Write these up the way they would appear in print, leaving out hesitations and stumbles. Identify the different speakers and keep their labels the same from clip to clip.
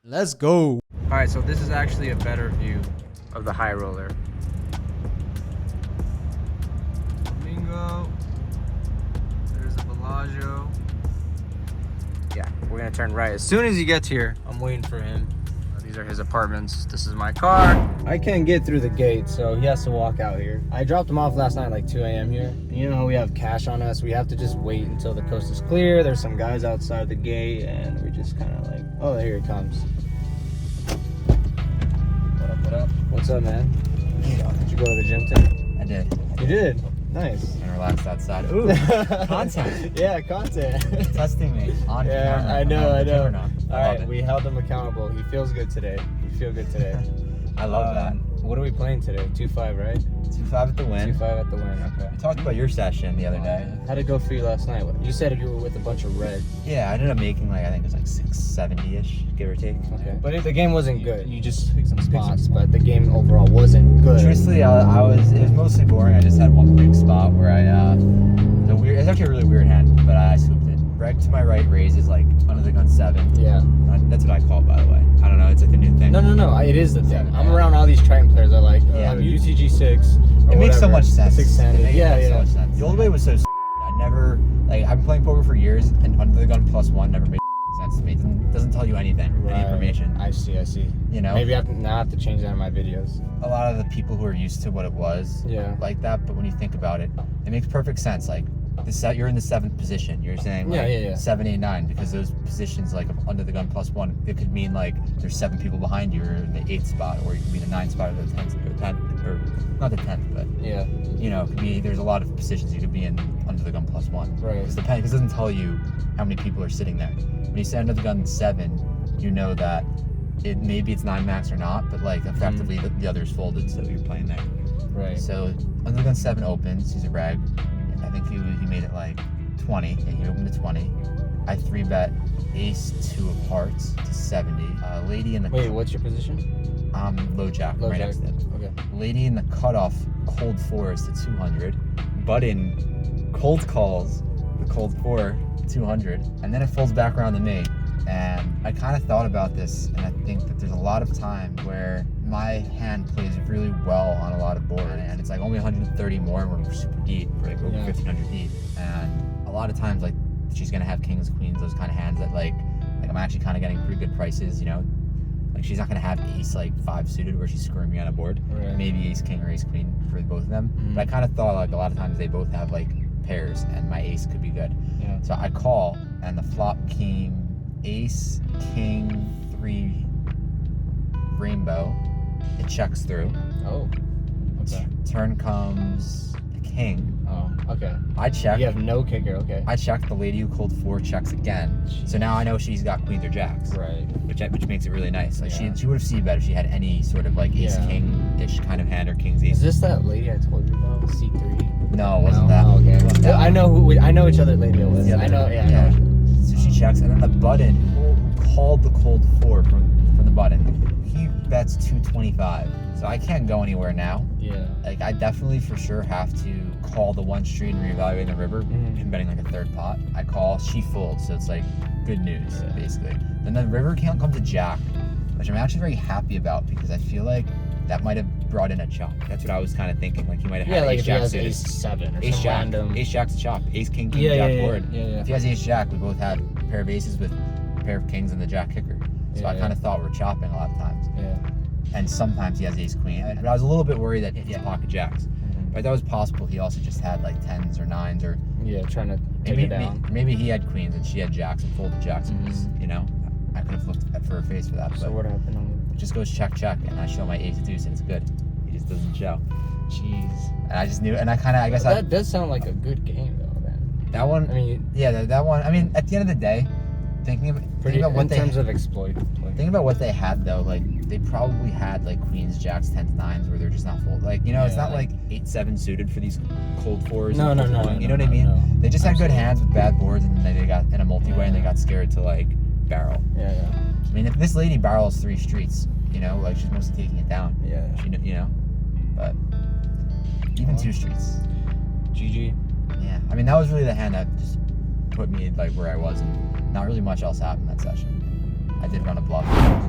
Speaker 1: Let's go.
Speaker 2: All right, so this is actually a better view of the high roller. Flamingo. There's a Bellagio. Yeah, we're gonna turn right. As soon as he gets here, I'm waiting for him. These are his apartments. This is my car. I can't get through the gate, so he has to walk out here. I dropped him off last night like 2 a.m. here. And you know how we have cash on us? We have to just wait until the coast is clear. There's some guys outside the gate, and we just kind of like, oh, here he comes. What up, what up? What's up, man? Did you go to the gym today?
Speaker 3: I did.
Speaker 2: You did? Nice.
Speaker 3: And relaxed outside. Ooh, content.
Speaker 2: Yeah, content.
Speaker 3: Testing me on
Speaker 2: Yeah,
Speaker 3: camera.
Speaker 2: I know.
Speaker 3: All
Speaker 2: All right, we held him accountable. He feels good today. You feel good today.
Speaker 3: I love that.
Speaker 2: What are we playing today? 2-5, right?
Speaker 3: 2-5 at the win.
Speaker 2: 2-5 at the win. Okay.
Speaker 3: We talked about your session the other day.
Speaker 2: How'd it go for you last night? You said you were with a bunch of red.
Speaker 3: Yeah, I ended up making like, I think it was like 670-ish, give or take.
Speaker 2: Okay. But the game wasn't good. You just picked some spots, but the game overall wasn't good.
Speaker 3: Truthfully, it was mostly boring. I just had one big spot where it's actually a really weird hand, but I swooped it. Reg to my right raises like under the gun 7.
Speaker 2: Yeah.
Speaker 3: That's what I call it, by the way. I don't know, it's like the new thing.
Speaker 2: No, it is the thing. I'm around all these Triton players that are like, UTG 6.
Speaker 3: It makes so much sense.
Speaker 2: 610. Yeah.
Speaker 3: So much sense. The old way was so I never, like, I've been playing poker for years, and under the gun +1 never made sense to me. It doesn't tell you anything, any information.
Speaker 2: I see.
Speaker 3: You know?
Speaker 2: Maybe I have to change that in my videos.
Speaker 3: A lot of the people who are used to what it was like that, but when you think about it, it makes perfect sense. Like, you're in the 7th position. You're saying like 7, 8, 9, because those positions like under the gun +1, it could mean like there's 7 people behind you, or in the 8th spot, or you could be in the 9th spot, or the 10th, or not the 10th, but you know, it could be, there's a lot of positions you could be in under the gun +1.
Speaker 2: Right.
Speaker 3: Because it doesn't tell you how many people are sitting there. When you say under the gun 7, you know that maybe it's 9 max or not, but like effectively the other's folded, so you're playing there.
Speaker 2: Right.
Speaker 3: So under the gun 7 opens. He's a rag. I think he made it like 20, and he opened to 20. I 3-bet ace 2 of hearts to 70. Lady in the...
Speaker 2: Wait, what's your position?
Speaker 3: Low jack, right next to him.
Speaker 2: Okay.
Speaker 3: Lady in the cutoff, cold 4 is to 200. Button cold calls the cold 4, 200. And then it folds back around to me. And I kind of thought about this, and I think that there's a lot of time where my hand plays really well on a lot of boards, and it's like only 130 more, and we're super deep, we're like over 1,500 deep. And a lot of times, like, she's gonna have kings, queens, those kind of hands that like I'm actually kind of getting pretty good prices, you know. Like, she's not gonna have ace like 5 suited where she's screwing me on a board. Right. Maybe ace king or ace queen for both of them. But I kind of thought like a lot of times they both have like pairs, and my ace could be good. Yeah. So I call, and the flop came ace, king, 3, rainbow. It checks through.
Speaker 2: Oh, okay.
Speaker 3: Turn comes the king.
Speaker 2: Oh, okay.
Speaker 3: I check.
Speaker 2: You have no kicker, okay.
Speaker 3: I check. The lady who called 4 checks again. Jeez. So now I know she's got queens or jacks.
Speaker 2: Right.
Speaker 3: Which makes it really nice. Like, she would have seen bet if she had any sort of like ace king-ish kind of hand, or king's ace.
Speaker 2: Is this that lady I told you about? C3?
Speaker 3: No, it wasn't that.
Speaker 2: Oh, okay. I know which other lady it was. I know. Yeah.
Speaker 3: So she checks, and then the button who called the cold 4 from the button. He bets 225. So I can't go anywhere now. Yeah. Like, I definitely for sure have to call the 1 street and reevaluate the river. I'm betting like a 3rd pot. I call, she folds, so it's like good news, basically. Then the river can't come to jack, which I'm actually very happy about, because I feel like that might have brought in a chop. That's what I was kind of thinking. Like, he might have had
Speaker 2: like
Speaker 3: ace jack
Speaker 2: suited. Ace 7 or
Speaker 3: ace jack,
Speaker 2: random.
Speaker 3: Ace jack's a chop. Ace king jack board.
Speaker 2: Yeah.
Speaker 3: If he has ace jack, we both had a pair of aces with a pair of kings and the jack kicker. So I kind of thought we're chopping a lot of times. Yeah. And sometimes he has ace queen. But I was a little bit worried that he had pocket jacks. But that was possible. He also just had like 10s or 9s, or
Speaker 2: trying to take it down.
Speaker 3: Maybe he had queens and she had jacks and folded jacks. And you know, I could have looked for her face for that.
Speaker 2: So what happened?
Speaker 3: It just goes check, and I show my ace deuce, and it's good. He just doesn't show.
Speaker 2: Jeez. And
Speaker 3: I just knew, and I guess
Speaker 2: that does sound like a good game though, then.
Speaker 3: That one. I mean, that one. I mean, at the end of the day, thinking about what
Speaker 2: in terms of exploit.
Speaker 3: Think about what they had though. Like, they probably had like queens, jacks, 10s, 9s, where they're just not full. Like, you know, it's not like 8-7 suited for these cold 4s.
Speaker 2: No.
Speaker 3: You know what I mean? No. They just had good hands with bad boards, and then they got in a multi-way, and they got scared to like barrel. Yeah. I mean, if this lady barrels 3 streets, you know, like, she's mostly taking it down. Yeah. You know, but even 2 streets.
Speaker 2: GG.
Speaker 3: Yeah. I mean, that was really the hand that just put me like where I was, and not really much else happened that session. I did run a bluff.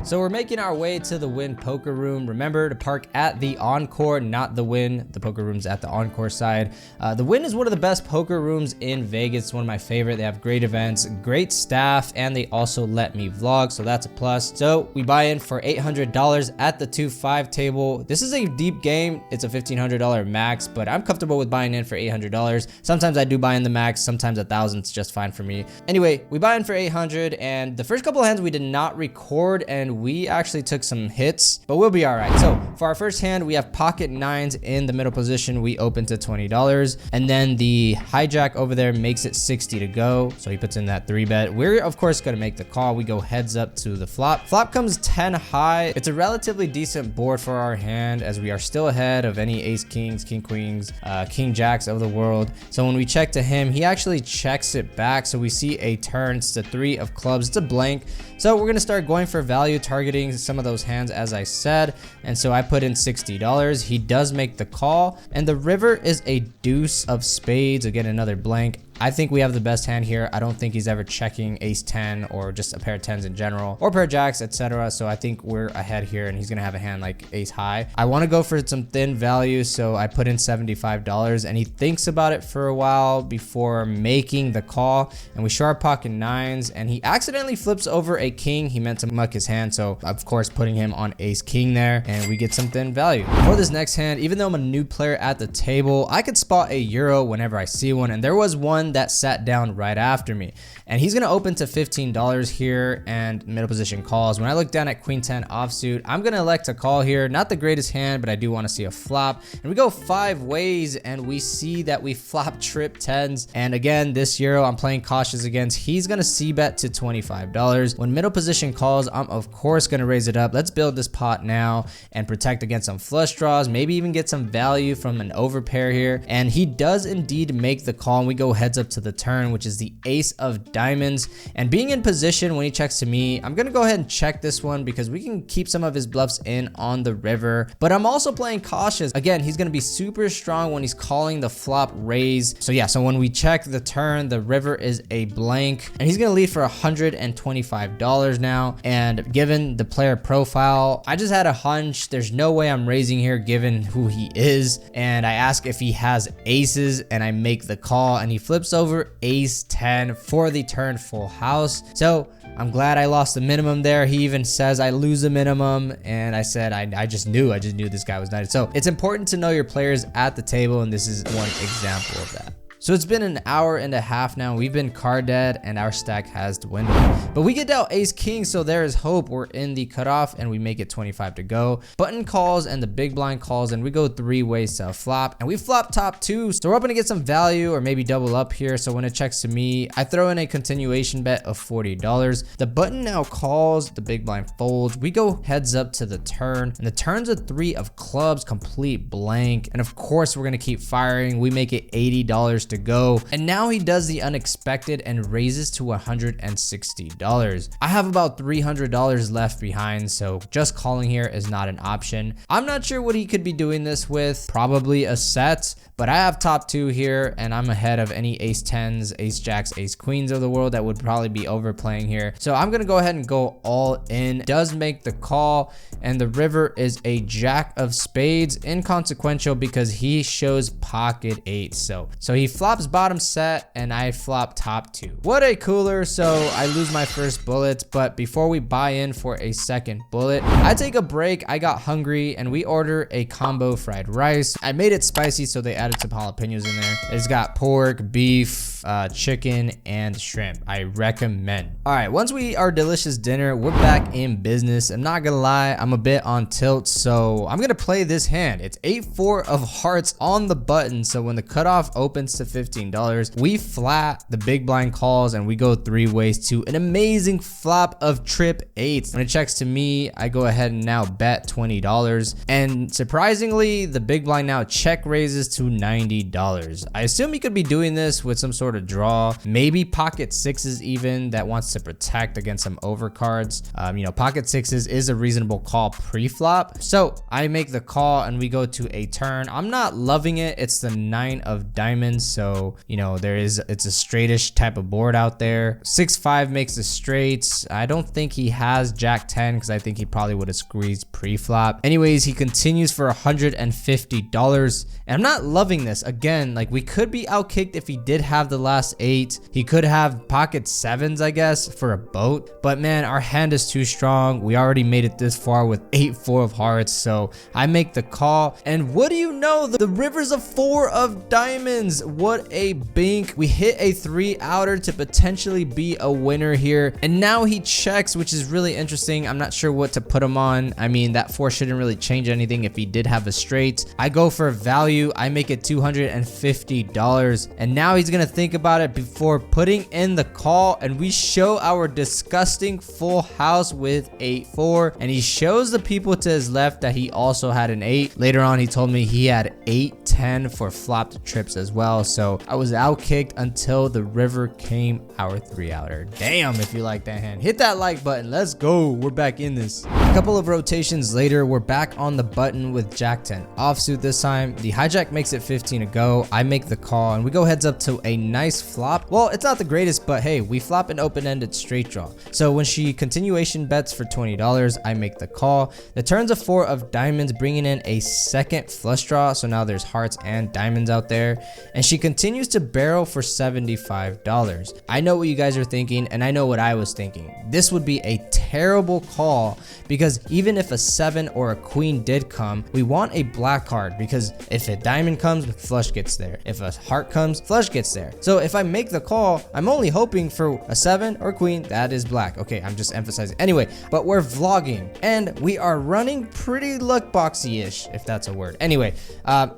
Speaker 2: So we're making our way to the Win Poker Room. Remember to park at the Encore, not the Win. The poker room's at the Encore side. The Win is one of the best poker rooms in Vegas. It's one of my favorite. They have great events, great staff, and they also let me vlog, so that's a plus. So we buy in for $800 at the 2-5 table. This is a deep game. It's a $1,500 max, but I'm comfortable with buying in for $800. Sometimes I do buy in the max, sometimes 1,000 is just fine for me. Anyway, we buy in for 800, and the first couple of hands we did not record, and we actually took some hits, but we'll be all right. So for our first hand, we have pocket nines in the middle position. We open to $20, and then the hijack over there makes it 60 to go. So he puts in that 3-bet. We're of course going to make the call. We go heads up to the flop. Flop comes 10 high. It's a relatively decent board for our hand, as we are still ahead of any ace kings, king queens, king jacks of the world. So when we check to him, he actually checks it back. So we see a turn. It's the 3 of clubs. It's a blank. So we're going to start going for value, targeting some of those hands, as I said. And so I put in $60. He does make the call, and the river is a deuce of spades. Again, another blank. I think we have the best hand here. I don't think he's ever checking ace 10 or just a pair of 10s in general, or pair of jacks, etc. So I think we're ahead here, and he's gonna have a hand like ace high. I want to go for some thin value, so I put in $75, and he thinks about it for a while before making the call. And we show our pocket nines, and he accidentally flips over a king. He meant to muck his hand, so of course putting him on ace king there, and we get some thin value. For this next hand, even though I'm a new player at the table, I could spot a euro whenever I see one, and there was one that sat down right after me, and he's gonna open to $15 here, and middle position calls. When I look down at queen 10 offsuit, I'm gonna elect to call here. Not the greatest hand, but I do want to see a flop, and we go 5 ways, and we see that we flop trip 10s. And again, this euro I'm playing cautious against. He's gonna c-bet to $25. When middle position calls, I'm of course gonna raise it up. Let's build this pot now and protect against some flush draws, maybe even get some value from an overpair here. And he does indeed make the call, and we go heads up to the turn, which is the ace of diamonds. And being in position when he checks to me, I'm gonna go ahead and check this one because we can keep some of his bluffs in on the river, but I'm also playing cautious. Again, he's gonna be super strong when he's calling the flop raise. So yeah, so when we check the turn, the river is a blank, and he's gonna lead for $125 now. And given the player profile, I just had a hunch there's no way I'm raising here given who he is, and I ask if he has aces, and I make the call, and he flips over ace 10 for the turn full house. So I'm glad I lost the minimum there. He even says I lose the minimum, and I said I just knew this guy was nutted. So it's important to know your players at the table, and this is one example of that. So it's been an hour and a half now. We've been card dead, and our stack has dwindled. But we get out ace king, so there is hope. We're in the cutoff, and we make it 25 to go. Button calls, and the big blind calls, and we go 3 ways to a flop. And we flop top 2, so we're hoping to get some value or maybe double up here. So when it checks to me, I throw in a continuation bet of $40. The button now calls, the big blind folds. We go heads up to the turn, and the turn's a 3 of clubs, complete blank. And of course, we're gonna keep firing. We make it $80 to go, and now he does the unexpected and raises to $160. I have about $300 left behind, so just calling here is not an option. I'm not sure what he could be doing this with, probably a set, but I have top 2 here, and I'm ahead of any ace 10s, ace jacks, ace queens of the world that would probably be overplaying here. So I'm gonna go ahead and go all in. Does make the call, and the river is a jack of spades, inconsequential because he shows pocket 8. So he flops bottom set, and I flop top 2. What a cooler. So I lose my first bullet, but before we buy in for a second bullet, I take a break. I got hungry, and we order a combo fried rice. I made it spicy, so they added some jalapenos in there. It's got pork, beef, chicken, and shrimp. I recommend. All right, once we our delicious dinner, we're back in business. I'm not gonna lie, I'm a bit on tilt, so I'm gonna play this hand. It's 8-4 of hearts on the button, so when the cutoff opens to $15, we flat, the big blind calls, and we go 3 ways to an amazing flop of trip 8s. When it checks to me, I go ahead and now bet $20, and surprisingly, the big blind now check raises to $90. I assume he could be doing this with some sort of
Speaker 1: to draw. Maybe pocket sixes even that wants to protect against some overcards. You know, pocket sixes is a reasonable call pre-flop. So I make the call and we go to a turn. I'm not loving it. It's the 9 of diamonds. So, you know, it's a straightish type of board out there. 6-5 makes the straights. I don't think he has Jack 10 because I think he probably would have squeezed pre-flop. Anyways, he continues for $150. And I'm not loving this. Again, like we could be outkicked if he did have the last 8. He could have pocket 7s, I guess, for a boat. But man, our hand is too strong. We already made it this far with 8-4 of hearts. So I make the call. And what do you know? The river's a 4 of diamonds. What a bink. We hit a 3-outer to potentially be a winner here. And now he checks, which is really interesting. I'm not sure what to put him on. I mean, that 4 shouldn't really change anything if he did have a straight. I go for value. I make it $250. And now he's going to think about it before putting in the call. And we show our disgusting full house with 8-4. And he shows the people to his left that he also had an 8. Later on, he told me he had 8-10 for flopped trips as well. So I was outkicked until the river came our 3-outer. Damn, if you like that hand, hit that like button. Let's go. We're back in this. A couple of rotations later, we're back on the button with Jack 10 offsuit this time. The hijack makes it 15 to go. I make the call and we go heads up to a nice flop. Well, it's not the greatest, but hey, we flop an open-ended straight draw. So when she continuation bets for $20, I make the call. The turn's a 4 of diamonds, bringing in a second flush draw. So now there's hearts and diamonds out there. And she continues to barrel for $75. I know what you guys are thinking, and I know what I was thinking. This would be a terrible call because even if a 7 or a queen did come, we want a black card because if a diamond comes, flush gets there. If a heart comes, flush gets there. So if I make the call, I'm only hoping for a 7 or queen that is black. Okay, I'm just emphasizing. Anyway, but we're vlogging and we are running pretty luck boxy-ish, if that's a word. Anyway,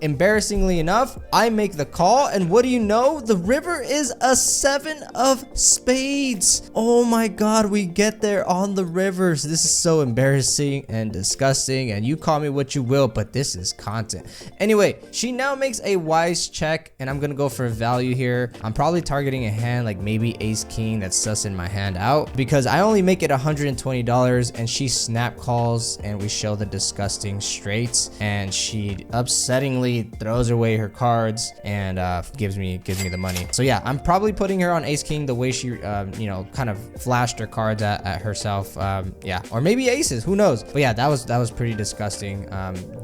Speaker 1: embarrassingly enough, I make the call and what do you know? The river is a 7 of spades. Oh my God, we get there on the rivers. This is so embarrassing and disgusting, and you call me what you will, but this is content. Anyway, she now makes a wise check and I'm gonna go for a value here. I'm probably targeting a hand like maybe ace king that's sussing my hand out because I only make it $120 and she snap calls and we show the disgusting straights and she upsettingly throws away her cards and gives me the money. So yeah, I'm probably putting her on ace king the way she you know, kind of flashed her cards at herself. Yeah, or maybe aces, who knows. But yeah, that was pretty disgusting.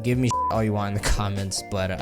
Speaker 1: Give me all you want in the comments, but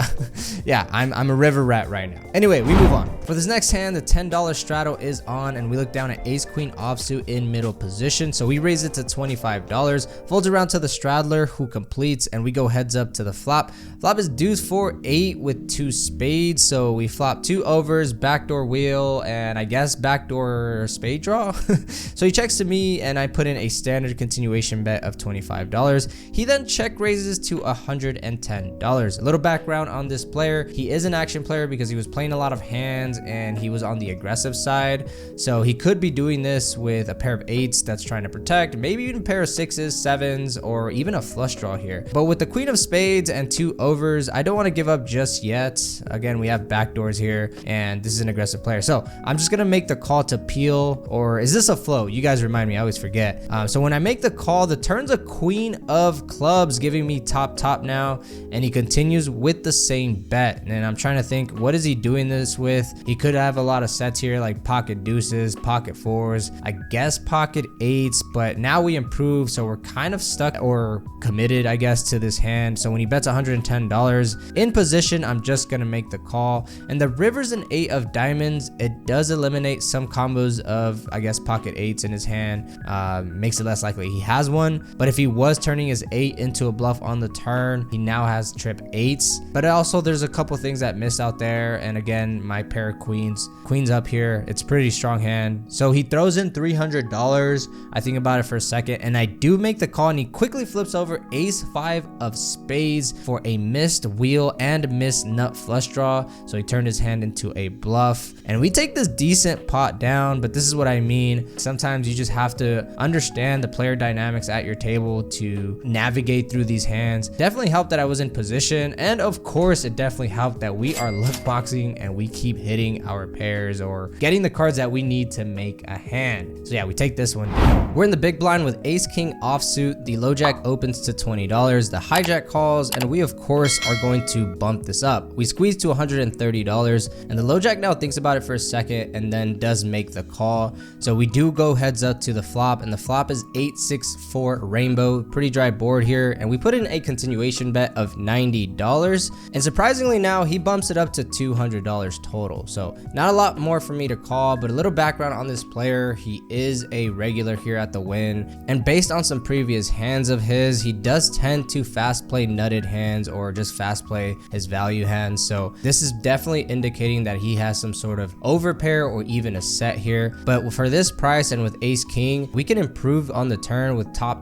Speaker 1: yeah, I'm a river rat right now. Anyway, we move on. For this next hand, the $10 straddle is on and we look down at ace queen offsuit in middle position. So we raise it to $25, folds around to the straddler who completes and we go heads up to the flop. Flop is deuce 4-8 with 2 spades. So we flop 2 overs, backdoor wheel, and I guess backdoor spade draw. So he checks to me and I put in a standard continuation bet of $25. He then check raises to $110. A little background on this player. He is an action player because he was playing a lot of hands and he was on the aggressive side. So he could be doing this with a pair of 8s that's trying to protect, maybe even a pair of 6s, 7s, or even a flush draw here. But with the queen of spades and 2 overs, I don't want to give up just yet. Again, we have backdoors here and this is an aggressive player. So I'm just going to make the call to peel, or is this a float? You guys remind me, I always forget. So when I make the call, the turn's a queen of clubs, giving me top now, and he continues with the same bet. And I'm trying to think, what is he doing this with? He could have a lot of sets here like pocket deuces, pocket 4s, I guess pocket 8s, but now we improve, so we're kind of stuck or committed, I guess, to this hand. So when he bets $110 in position, I'm just gonna make the call. And the river's an 8 of diamonds. It does eliminate some combos of, I guess, pocket 8s in his hand, makes it less likely he has one. But if he was turning his 8 into a bluff on the turn, he now has trip 8s. But also there's a couple things that missed out there, and again, my pair of queens up here, it's pretty strong hand. So he throws in $300. I think about it for a second and I do make the call, and he quickly flips over ace 5 of spades for a missed wheel and missed nut flush draw. So he turned his hand into a bluff and we take this decent pot down. But this is what I mean, sometimes you just have to understand the player dynamics at your your table to navigate through these hands. Definitely helped that I was in position, and of course it definitely helped that we are luck boxing and we keep hitting our pairs or getting the cards that we need to make a hand. So yeah, we take this one. We're in the big blind with ace king offsuit. The low jack opens to $20, the hijack calls, and we of course are going to bump this up. We squeeze to $130, and the low jack now thinks about it for a second and then does make the call. So we do go heads up to the flop, and the flop is 8-6-4 rainbow. Pretty dry board here, and we put in a continuation bet of $90, and surprisingly now he bumps it up to $200 total. So not a lot more for me to call, but a little background on this player. He is a regular here at the Win, and based on some previous hands of his, he does tend to fast play nutted hands or just fast play his value hands. So this is definitely indicating that he has some sort of overpair or even a set here. But for this price and with ace king, we can improve on the turn with top.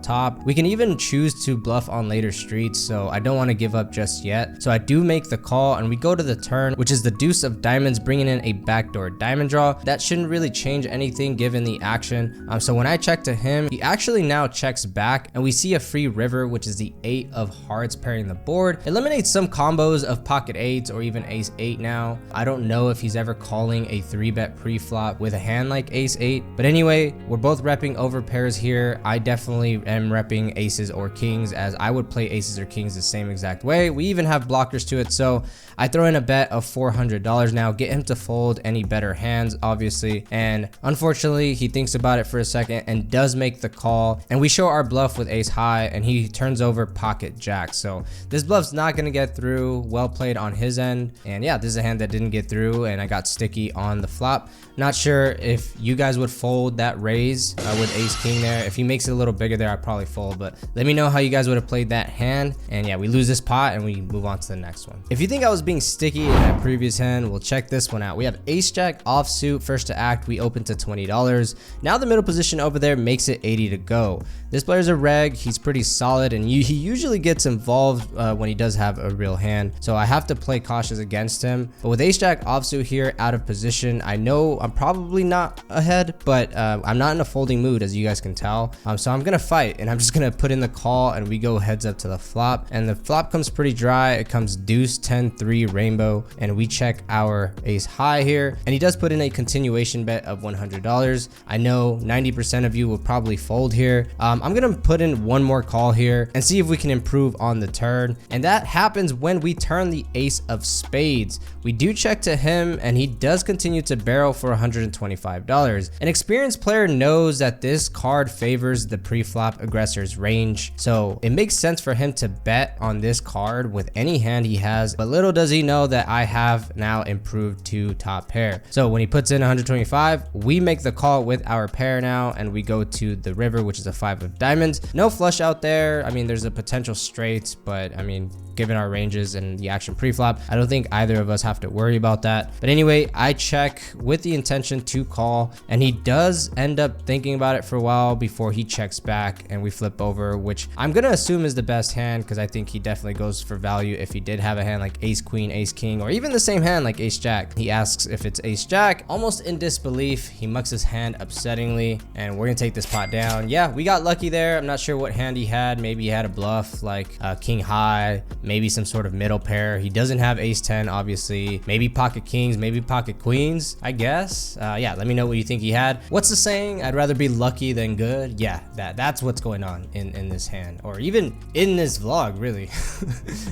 Speaker 1: We can even choose to bluff on later streets, so I don't want to give up just yet. So I do make the call, and we go to the turn, which is the deuce of diamonds, bringing in a backdoor diamond draw. That shouldn't really change anything given the action. So when I check to him, he actually now checks back, and we see a free river, which is the 8 of hearts pairing the board. Eliminates some combos of pocket 8s or even ace 8 now. I don't know if he's ever calling a 3-bet pre-flop with a hand like ace 8, but anyway, we're both repping over pairs here. I definitely am repping aces or kings, as I would play aces or kings the same exact way. We even have blockers to it, so I throw in a bet of $400 now, get him to fold any better hands obviously, and unfortunately he thinks about it for a second and does make the call, and we show our bluff with ace high, and he turns over pocket jack. So this bluff's not going to get through. Well played on his end, and yeah, this is a hand that didn't get through, and I got sticky on the flop. Not sure if you guys would fold that raise with ace king there. If he makes it a little bigger there, I'd probably fold, but let me know how you guys would have played that hand. And yeah, we lose this pot and we move on to the next one. If you think I was being sticky in that previous hand, we'll check this one out. We have ace jack offsuit, first to act, we open to $20. Now the middle position over there makes it 80 to go. This player's a reg, he's pretty solid, and he usually gets involved when he does have a real hand, so I have to play cautious against him. But with ace jack offsuit here out of position, I know I'm probably not ahead, but I'm not in a folding mood, as you guys can tell. So I'm gonna fight, and I'm just gonna put in the call, and we go heads up to the flop, and the flop comes pretty dry. It comes deuce 10-3 rainbow, and we check our ace high here, and he does put in a continuation bet of $100. I know 90% of you will probably fold here. I'm gonna put in one more call here and see if we can improve on the turn, and that happens when we turn the ace of spades. We do check to him, and he does continue to barrel for $125. An experienced player knows that this card favors the pre-flop aggressor's range, so it makes sense for him to bet on this card with any hand he has, but little does he know that I have now improved to top pair. So when he puts in 125, we make the call with our pair now, and we go to the river, which is a 5 of diamonds. No flush out there. I mean, there's a potential straight, but I mean, given our ranges and the action pre-flop, I don't think either of us have to worry about that. But anyway, I check with the intention to call, and he does end up thinking about it for a while before he checks back, and we flip over, which I'm gonna assume is the best hand, because I think he definitely goes for value if he did have a hand like ace queen, ace king, or even the same hand like ace jack. He asks if it's ace jack, almost in disbelief. He mucks his hand upsettingly, and we're gonna take this pot down. Yeah, we got lucky there. I'm not sure what hand he had. Maybe he had a bluff like king high, maybe some sort of middle pair. He doesn't have ace 10 obviously. Maybe pocket kings, maybe pocket queens, I guess. Yeah, let me know what you think he had. What's the saying? I'd rather be lucky than good. Yeah, that's what's going on in this hand, or even in this vlog really.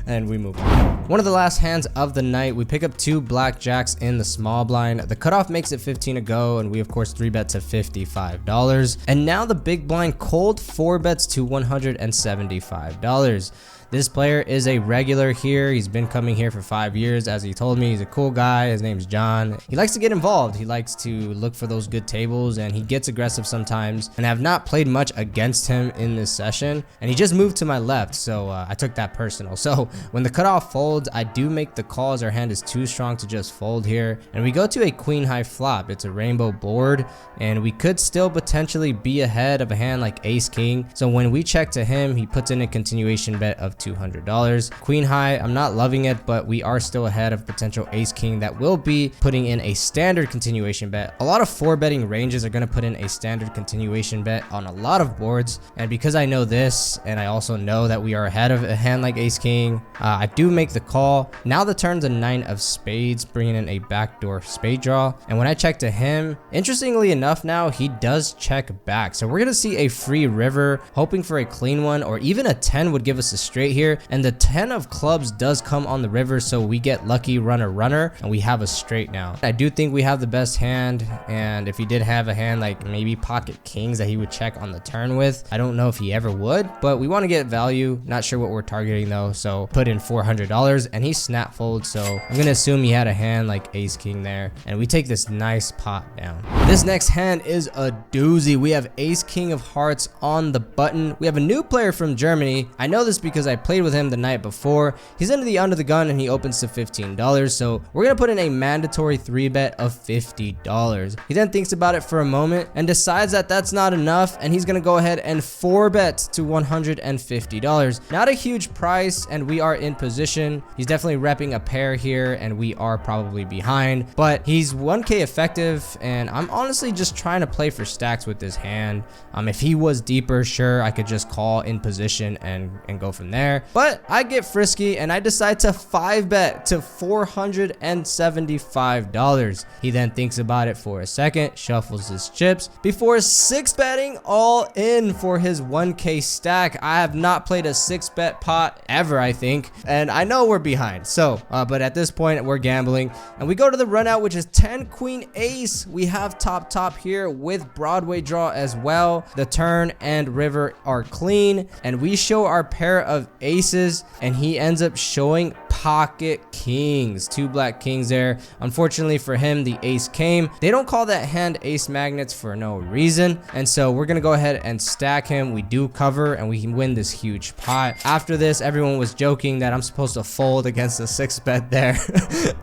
Speaker 1: And we move on. One of the last hands of the night, we pick up 2 blackjacks in the small blind. The cutoff makes it 15 to go, and we of course 3-bet to $55. And now the big blind cold 4-bets to $175. This player is a regular here. He's been coming here for 5 years. As he told me, he's a cool guy. His name's John. He likes to get involved. He likes to look for those good tables, and he gets aggressive sometimes, and I have not played much against him in this session, and he just moved to my left, so I took that personal. So when the cutoff folds, I do make the call as our hand is too strong to just fold here, and we go to a queen high flop. It's a rainbow board, and we could still potentially be ahead of a hand like ace king. So when we check to him, he puts in a continuation bet of $200. Queen high, I'm not loving it, but we are still ahead of potential ace king that will be putting in a standard continuation bet. A lot of 4-betting ranges are going to put in a standard continuation bet on a lot of boards, and because I know this and I also know that we are ahead of a hand like ace king, I do make the call. Now the turn's a 9 of spades, bringing in a backdoor spade draw, and when I check to him, interestingly enough, now he does check back. So we're going to see a free river, hoping for a clean one, or even a 10 would give us a straight here, and the 10 of clubs does come on the river, so we get lucky runner, and we have a straight now. I do think we have the best hand, and if he did have a hand like maybe pocket kings that he would check on the turn with, I don't know if he ever would, but we want to get value. Not sure what we're targeting though, so put in $400, and he snap folds, so I'm gonna assume he had a hand like ace king there, and we take this nice pot down. This next hand is a doozy. We have ace king of hearts on the button. We have a new player from Germany. I know this because I played with him the night before. He's into the under the gun, and he opens to $15, so we're gonna put in a mandatory 3-bet of $50. He then thinks about it for a moment and decides that that's not enough, and he's gonna go ahead and 4-bet to $150. Not a huge price, and we are in position. He's definitely repping a pair here, and we are probably behind, but he's 1k effective, and I'm honestly just trying to play for stacks with this hand. If he was deeper, sure, I could just call in position and go from there, but I get frisky and I decide to 5-bet to $475. He then thinks about it for a second, shuffles his chips before 6-betting all in for his 1k stack. I have not played a 6-bet pot ever, I think, and I know we're behind, so but at this point we're gambling, and we go to the run out, which is 10 queen ace. We have top here with Broadway draw as well. The turn and river are clean, and we show our pair of aces, and he ends up showing pocket kings. 2 black kings there. Unfortunately for him, the ace came. They don't call that hand ace magnets for no reason, and so we're gonna go ahead and stack him. We do cover, and we can win this huge pot. After this, everyone was joking that I'm supposed to fold against a 6-bet there.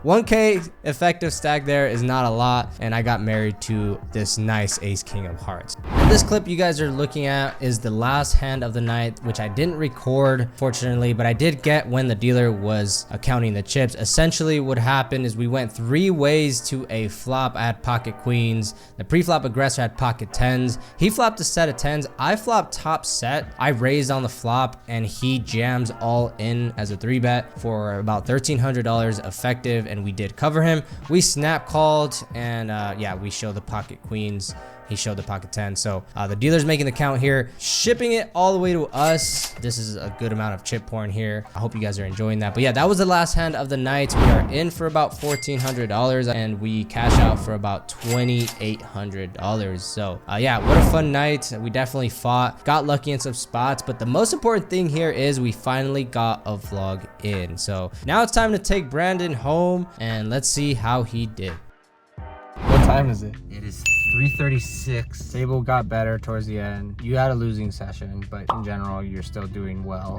Speaker 1: 1k effective stack there is not a lot, and I got married to this nice ace king of hearts. And this clip you guys are looking at is the last hand of the night, which I didn't record, fortunately, but I did get when the dealer was counting the chips. Essentially what happened is we went 3 ways to a flop. I had pocket queens. The pre-flop aggressor had pocket 10s. He flopped a set of 10s. I flopped top set. I raised on the flop, and he jams all in as a 3-bet for about $1,300 effective, and we did cover him. We snap called, and yeah, we show the pocket queens. He showed the pocket 10. So the dealer's making the count here, shipping it all the way to us. This is a good amount of chip porn here. I hope you guys are enjoying that. But yeah, that was the last hand of the night. We are in for about $1,400, and we cash out for about $2,800. So yeah, what a fun night. We definitely fought, got lucky in some spots, but the most important thing here is we finally got a vlog in. So now it's time to take Brandon home, and let's see how he did. What time is it?
Speaker 3: It is 3:36.
Speaker 1: Table got better towards the end. You had a losing session, but in general, you're still doing well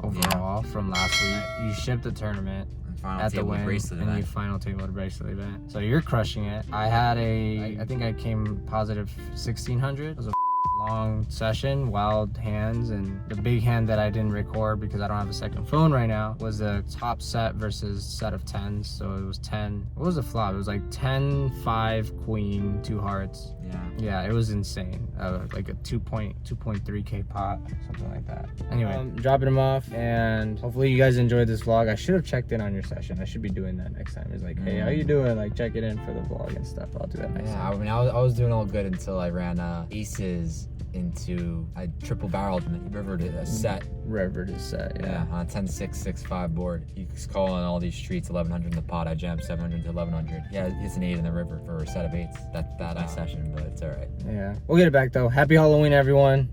Speaker 1: overall from last week. You shipped the tournament at the win, and you final table at bracelet event. So you're crushing it. I had I think I came positive 1,600. It was a long session, wild hands, and the big hand that I didn't record because I don't have a second phone right now was the top set versus set of 10s. So it was 10. What was the flop? It was like 10, 5, queen, 2 hearts. Yeah, it was insane. Like a 2.3k pot, something like that. Anyway, dropping them off, and hopefully you guys enjoyed this vlog. I should have checked in on your session. I should be doing that next time. It's like, hey, how you doing? Like, check it in for the vlog and stuff. I'll do that next time.
Speaker 3: I mean, I was doing all good until I ran aces into, I triple barreled and rivered it a set.
Speaker 1: Rivered a set, yeah.
Speaker 3: On a 10-6, 6-5 board. He's calling all these streets 1,100 in the pot. I jammed 700 to 1,100. Yeah, it's an 8 in the river for a set of 8s. That's that session, but it's all right.
Speaker 1: Yeah, we'll get it back though. Happy Halloween, everyone.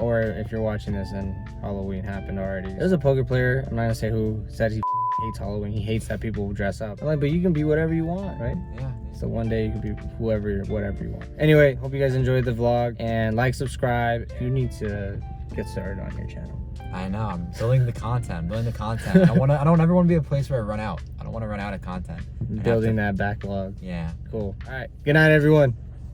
Speaker 1: Or if you're watching this and Halloween happened already. There's a poker player, I'm not gonna say who, said he hates Halloween. He hates that people dress up. I'm like, but you can be whatever you want, right?
Speaker 3: Yeah.
Speaker 1: So one day you can be whatever you want. Anyway, hope you guys enjoyed the vlog, and like, subscribe. You need to get started on your channel.
Speaker 3: I know, I'm building the content. I don't ever want to be a place where I run out. I don't want to run out of content.
Speaker 1: Building that backlog.
Speaker 3: Yeah.
Speaker 1: Cool. All right. Good night, everyone.